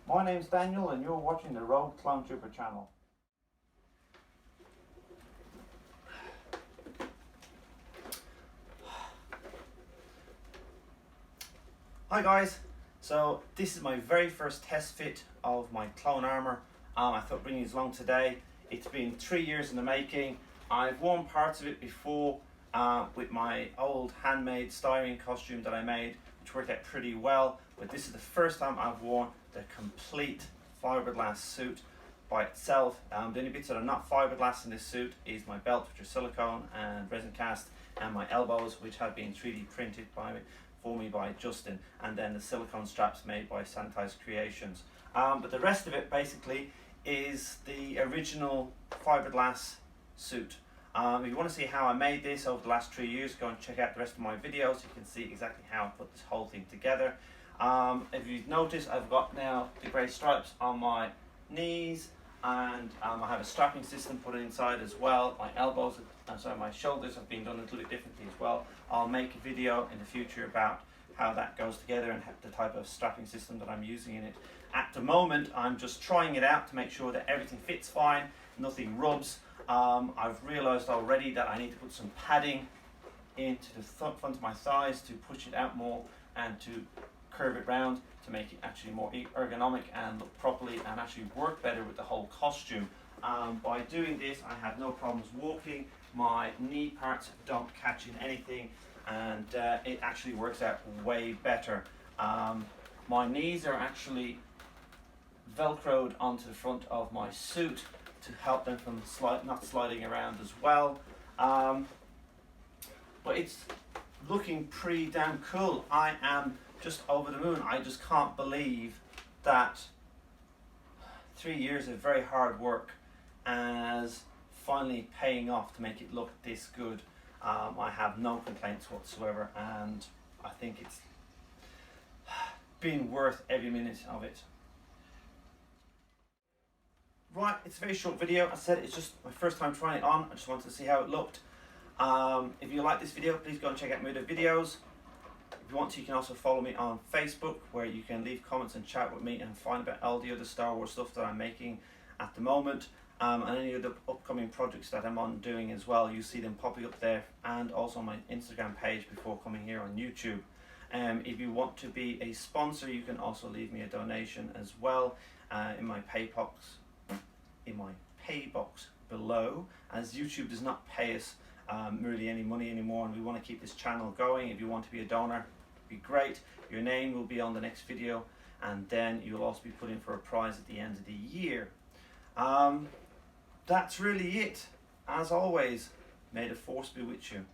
My name's Daniel and you're watching the Rogue Clone Trooper channel. Hi guys, so this is my very first test fit of my clone armour. I thought bringing you along today. It's been 3 years in the making. I've worn parts of it before with my old handmade styrene costume that I made, which worked out pretty well, but this is the first time I've worn the complete fiberglass suit by itself. The only bits that are not fiberglass in this suit is my belt, which are silicone and resin cast, and my elbows, which have been 3D printed for me by Justin, and then the silicone straps made by Sanitized Creations. But the rest of it basically is the original fiberglass suit. If you want to see how I made this over the last 3 years, go and check out the rest of my videos. You can see exactly how I put this whole thing together. If you've noticed, I've got now the grey stripes on my knees, and I have a strapping system put inside as well. My elbows, my shoulders have been done a little bit differently as well. I'll make a video in the future about how that goes together and the type of strapping system that I'm using in it. At the moment, I'm just trying it out to make sure that everything fits fine, nothing rubs. I've realised already that I need to put some padding into the front of my thighs to push it out more and to curve it round to make it actually more ergonomic and look properly and actually work better with the whole costume. By doing this, I have no problems walking. My knee parts don't catch in anything, and it actually works out way better. My knees are actually velcroed onto the front of my suit to help them from not sliding around as well. But it's looking pretty damn cool. I am just over the moon. I just can't believe that 3 years of very hard work is finally paying off to make it look this good. I have no complaints whatsoever, and I think it's been worth every minute of it. Right, it's a very short video. I said it's just my first time trying it on. I just wanted to see how it looked. If you like this video, please go and check out my other videos. If you want to, you can also follow me on Facebook, where you can leave comments and chat with me and find about all the other Star Wars stuff that I'm making at the moment, and any other upcoming projects that I'm on doing as well. You see them popping up there, and also on my Instagram page before coming here on YouTube. If you want to be a sponsor, you can also leave me a donation as well in my pay box below, as YouTube does not pay us really any money anymore, and we want to keep this channel going. If you want to be a donor, it'd be great. Your name will be on the next video, and then you'll also be put in for a prize at the end of the year. That's really it. As always, may the force be with you.